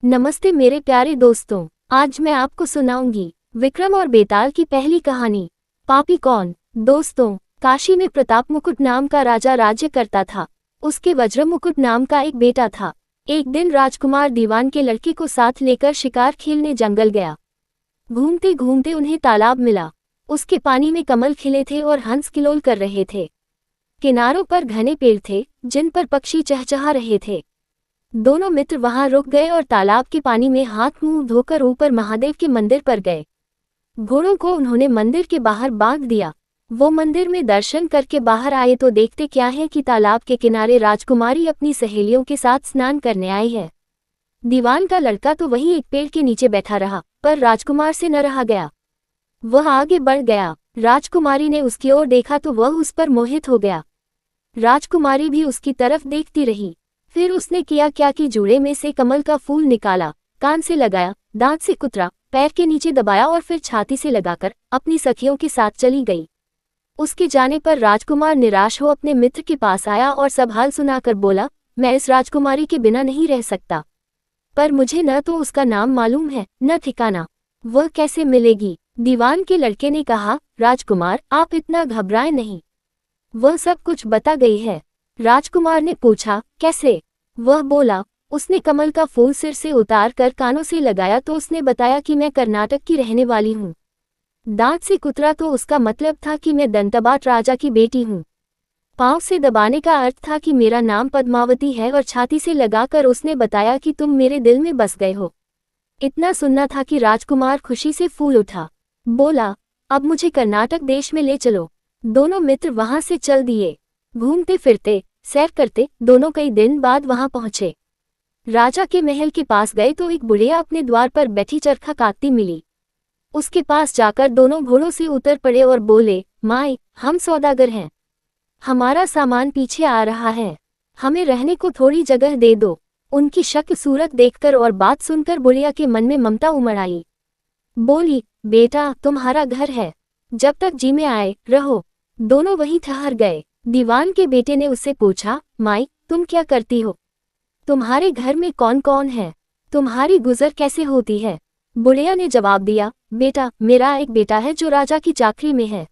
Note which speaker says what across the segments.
Speaker 1: नमस्ते मेरे प्यारे दोस्तों। आज मैं आपको सुनाऊंगी विक्रम और बेताल की पहली कहानी, पापी कौन। दोस्तों, काशी में प्रताप मुकुट नाम का राजा राज्य करता था। उसके वज्र मुकुट नाम का एक बेटा था। एक दिन राजकुमार दीवान के लड़के को साथ लेकर शिकार खेलने जंगल गया। घूमते घूमते उन्हें तालाब मिला। उसके पानी में कमल खिले थे और हंस किलोल कर रहे थे। किनारों पर घने पेड़ थे जिन पर पक्षी चहचहा रहे थे। दोनों मित्र वहां रुक गए और तालाब के पानी में हाथ मुंह धोकर ऊपर महादेव के मंदिर पर गए। घोड़ों को उन्होंने मंदिर के बाहर बांध दिया। वो मंदिर में दर्शन करके बाहर आए तो देखते क्या है कि तालाब के किनारे राजकुमारी अपनी सहेलियों के साथ स्नान करने आई है। दीवान का लड़का तो वहीं एक पेड़ के नीचे बैठा रहा, पर राजकुमार से न रहा गया। वह आगे बढ़ गया। राजकुमारी ने उसकी ओर देखा तो वह उस पर मोहित हो गया। राजकुमारी भी उसकी तरफ देखती रही। फिर उसने किया क्या कि जूड़े में से कमल का फूल निकाला, कान से लगाया, दांत से कुतरा, पैर के नीचे दबाया और फिर छाती से लगाकर अपनी सखियों के साथ चली गई। उसके जाने पर राजकुमार निराश हो अपने मित्र के पास आया और सब हाल सुनाकर बोला, मैं इस राजकुमारी के बिना नहीं रह सकता, पर मुझे न तो उसका नाम मालूम है न ठिकाना। वह कैसे मिलेगी। दीवान के लड़के ने कहा, राजकुमार आप इतना घबराएं नहीं, वह सब कुछ बता गई है। राजकुमार ने पूछा, कैसे। वह बोला, उसने कमल का फूल सिर से उतार कर कानों से लगाया तो उसने बताया कि मैं कर्नाटक की रहने वाली हूँ। दांत से कुतरा तो उसका मतलब था कि मैं दंतबाट राजा की बेटी हूँ। पांव से दबाने का अर्थ था कि मेरा नाम पद्मावती है और छाती से लगाकर उसने बताया कि तुम मेरे दिल में बस गए हो। इतना सुनना था कि राजकुमार खुशी से फूल उठा। बोला, अब मुझे कर्नाटक देश में ले चलो। दोनों मित्र वहां से चल दिए। घूमते फिरते सैर करते दोनों कई दिन बाद वहां पहुंचे। राजा के महल के पास गए तो एक बुढ़िया अपने द्वार पर बैठी चरखा काटती मिली। उसके पास जाकर दोनों घोड़ों से उतर पड़े और बोले, माई, हम सौदागर हैं, हमारा सामान पीछे आ रहा है, हमें रहने को थोड़ी जगह दे दो। उनकी शक्ल सूरत देखकर और बात सुनकर बुढ़िया के मन में ममता उमड़ आई। बोली, बेटा तुम्हारा घर है, जब तक जी में आए रहो। दोनों वहीं ठहर गए। दीवान के बेटे ने उससे पूछा, माई तुम क्या करती हो, तुम्हारे घर में कौन कौन है, तुम्हारी गुजर कैसे होती है। बुढ़िया ने जवाब दिया, बेटा मेरा एक बेटा है जो राजा की चाकरी में है।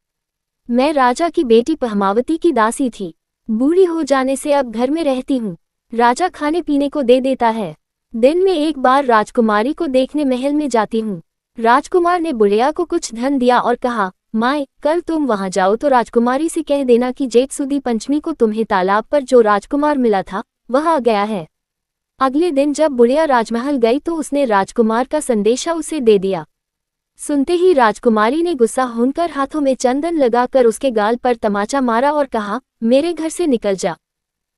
Speaker 1: मैं राजा की बेटी पद्मावती की दासी थी। बूढ़ी हो जाने से अब घर में रहती हूँ। राजा खाने पीने को दे देता है। दिन में एक बार राजकुमारी को देखने महल में जाती हूँ। राजकुमार ने बुढ़िया को कुछ धन दिया और कहा, माए कल तुम वहां जाओ तो राजकुमारी से कह देना कि जेठ सुदी पंचमी को तुम्हें तालाब पर जो राजकुमार मिला था वह आ गया है। अगले दिन जब बुढ़िया राजमहल गई तो उसने राजकुमार का संदेशा उसे दे दिया। सुनते ही राजकुमारी ने गुस्सा होकर हाथों में चंदन लगाकर उसके गाल पर तमाचा मारा और कहा, मेरे घर से निकल जा।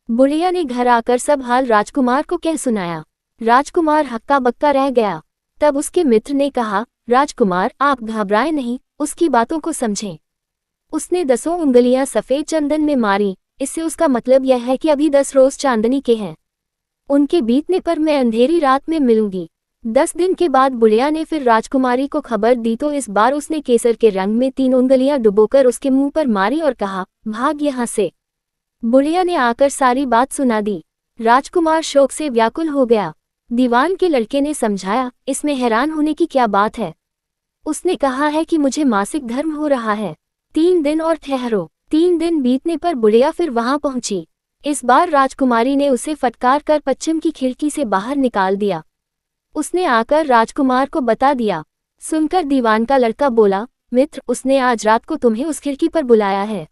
Speaker 1: बुढ़िया ने घर आकर सब हाल राजकुमार को कह सुनाया। राजकुमार हक्का बक्का रह गया। तब उसके मित्र ने कहा, राजकुमार आप घबराएं नहीं, उसकी बातों को समझें। उसने 10 उंगलियां सफेद चंदन में मारी, इससे उसका मतलब यह है कि अभी 10 रोज चांदनी के हैं। उनके बीतने पर मैं अंधेरी रात में मिलूंगी। 10 दिन के बाद बुढ़िया ने फिर राजकुमारी को खबर दी तो इस बार उसने केसर के रंग में 3 उंगलियां डुबोकर उसके मुंह पर मारी और कहा, भाग यहाँ से। बुढ़िया ने आकर सारी बात सुना दी। राजकुमार शोक से व्याकुल हो गया। दीवान के लड़के ने समझाया, इसमें हैरान होने की क्या बात है। उसने कहा है कि मुझे मासिक धर्म हो रहा है, 3 दिन और ठहरो। 3 दिन बीतने पर बुढ़िया फिर वहां पहुंची। इस बार राजकुमारी ने उसे फटकार कर पश्चिम की खिड़की से बाहर निकाल दिया। उसने आकर राजकुमार को बता दिया। सुनकर दीवान का लड़का बोला, मित्र उसने आज रात को तुम्हें उस खिड़की पर बुलाया है।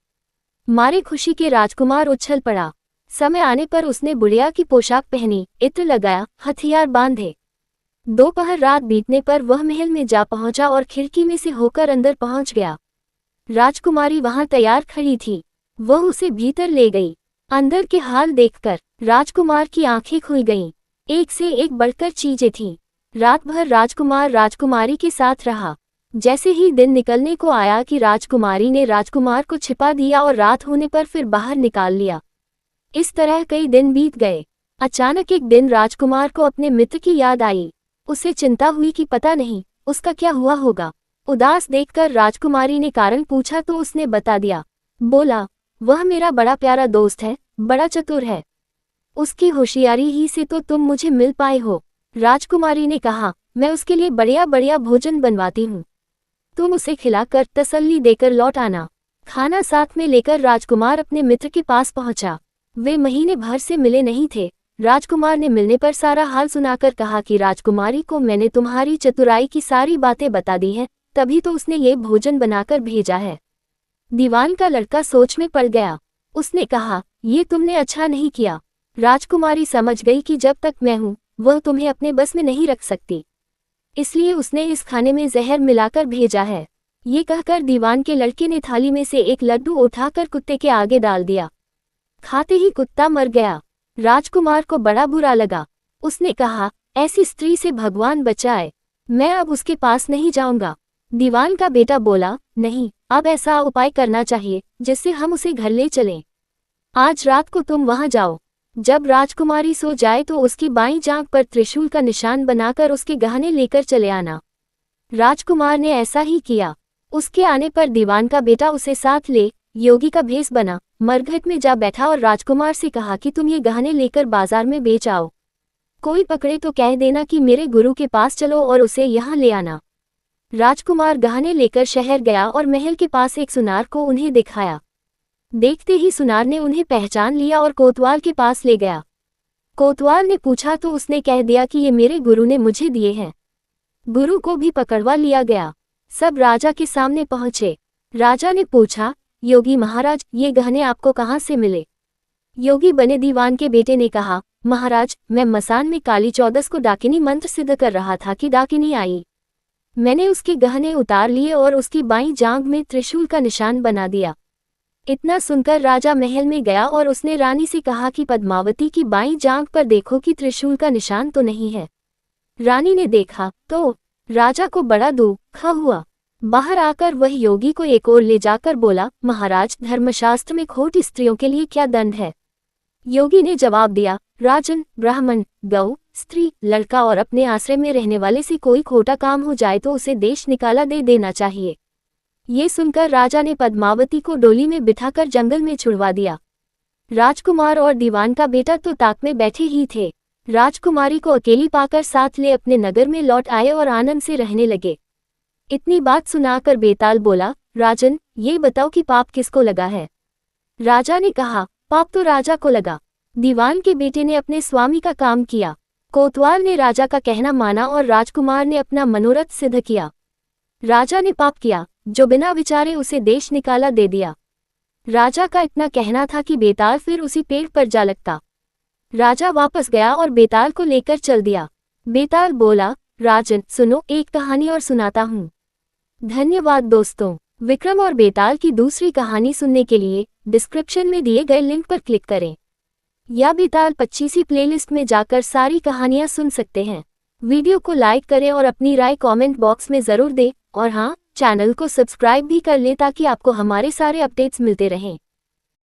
Speaker 1: मारे खुशी के राजकुमार उछल पड़ा। समय आने पर उसने बुढ़िया की पोशाक पहनी, इत्र लगाया, हथियार बांधे। दोपहर रात बीतने पर वह महल में जा पहुंचा और खिड़की में से होकर अंदर पहुंच गया। राजकुमारी वहां तैयार खड़ी थी। वह उसे भीतर ले गई। अंदर के हाल देखकर राजकुमार की आंखें खुल गईं। एक से एक बढ़कर चीजें थीं। रात भर राजकुमार राजकुमारी के साथ रहा। जैसे ही दिन निकलने को आया कि राजकुमारी ने राजकुमार को छिपा दिया और रात होने पर फिर बाहर निकाल लिया। इस तरह कई दिन बीत गए। अचानक एक दिन राजकुमार को अपने मित्र की याद आई। उसे चिंता हुई कि पता नहीं उसका क्या हुआ होगा। उदास देखकर राजकुमारी ने कारण पूछा तो उसने बता दिया। बोला, वह मेरा बड़ा प्यारा दोस्त है, बड़ा चतुर है। उसकी होशियारी ही से तो तुम मुझे मिल पाए हो। राजकुमारी ने कहा, मैं उसके लिए बढ़िया बढ़िया भोजन बनवाती हूँ, तुम उसे खिलाकर तसल्ली देकर लौट आना। खाना साथ में लेकर राजकुमार अपने मित्र के पास पहुंचा। वे महीने भर से मिले नहीं थे। राजकुमार ने मिलने पर सारा हाल सुनाकर कहा कि राजकुमारी को मैंने तुम्हारी चतुराई की सारी बातें बता दी हैं, तभी तो उसने ये भोजन बनाकर भेजा है। दीवान का लड़का सोच में पड़ गया। उसने कहा, ये तुमने अच्छा नहीं किया। राजकुमारी समझ गई कि जब तक मैं हूँ वह तुम्हें अपने बस में नहीं रख सकती, इसलिए उसने इस खाने में जहर मिलाकर भेजा है। ये कहकर दीवान के लड़के ने थाली में से एक लड्डू उठाकर कुत्ते के आगे डाल दिया। खाते ही कुत्ता मर गया। राजकुमार को बड़ा बुरा लगा। उसने कहा, ऐसी स्त्री से भगवान बचाए, मैं अब उसके पास नहीं जाऊंगा। दीवान का बेटा बोला, नहीं, अब ऐसा उपाय करना चाहिए जिससे हम उसे घर ले चलें। आज रात को तुम वहां जाओ। जब राजकुमारी सो जाए तो उसकी बाईं जांघ पर त्रिशूल का निशान बनाकर उसके गहने लेकर चले आना। राजकुमार ने ऐसा ही किया। उसके आने पर दीवान का बेटा उसे साथ ले योगी का भेष बना, मरघट में जा बैठा और राजकुमार से कहा कि तुम ये गहने लेकर बाजार में बेच आओ। कोई पकड़े तो कह देना कि मेरे गुरु के पास चलो और उसे यहाँ ले आना। राजकुमार गहने लेकर शहर गया और महल के पास एक सुनार को उन्हें दिखाया। देखते ही सुनार ने उन्हें पहचान लिया और कोतवाल के पास ले गया। कोतवाल ने पूछा तो उसने कह दिया कि ये मेरे गुरु ने मुझे दिए हैं। गुरु को भी पकड़वा लिया गया। सब राजा के सामने पहुंचे। राजा ने पूछा, योगी महाराज, ये गहने आपको कहाँ से मिले? योगी बने दीवान के बेटे ने कहा, महाराज, मैं मसान में काली चौदस को डाकिनी मंत्र सिद्ध कर रहा था कि डाकिनी आई। मैंने उसके गहने उतार लिए और उसकी बाईं जांघ में त्रिशूल का निशान बना दिया। इतना सुनकर राजा महल में गया और उसने रानी से कहा कि पद्मावती की बाईं जांघ पर देखो कि त्रिशूल का निशान तो नहीं है। रानी ने देखा तो राजा को बड़ा दुख हुआ। बाहर आकर वह योगी को एक ओर ले जाकर बोला, महाराज, धर्मशास्त्र में खोटी स्त्रियों के लिए क्या दंड है? योगी ने जवाब दिया, राजन, ब्राह्मण, गौ, स्त्री, लड़का और अपने आश्रय में रहने वाले से कोई खोटा काम हो जाए तो उसे देश निकाला दे देना चाहिए। ये सुनकर राजा ने पद्मावती को डोली में बिठाकर जंगल में छुड़वा दिया। राजकुमार और दीवान का बेटा तो ताक में बैठे ही थे। राजकुमारी को अकेली पाकर साथ ले अपने नगर में लौट आए और आनंद से रहने लगे। इतनी बात सुनाकर बेताल बोला, राजन, ये बताओ कि पाप किसको लगा है? राजा ने कहा, पाप तो राजा को लगा। दीवान के बेटे ने अपने स्वामी का काम किया। कोतवाल ने राजा का कहना माना और राजकुमार ने अपना मनोरथ सिद्ध किया। राजा ने पाप किया जो बिना विचारे उसे देश निकाला दे दिया। राजा का इतना कहना था कि बेताल फिर उसी पेड़ पर जा लगता। राजा वापस गया और बेताल को लेकर चल दिया। बेताल बोला, राजन, सुनो, एक कहानी और सुनाता हूँ। धन्यवाद दोस्तों। विक्रम और बेताल की दूसरी कहानी सुनने के लिए डिस्क्रिप्शन में दिए गए लिंक पर क्लिक करें या बेताल 25 प्लेलिस्ट में जाकर सारी कहानियां सुन सकते हैं। वीडियो को लाइक करें और अपनी राय कमेंट बॉक्स में ज़रूर दें और हाँ, चैनल को सब्सक्राइब भी कर लें ताकि आपको हमारे सारे अपडेट्स मिलते रहें।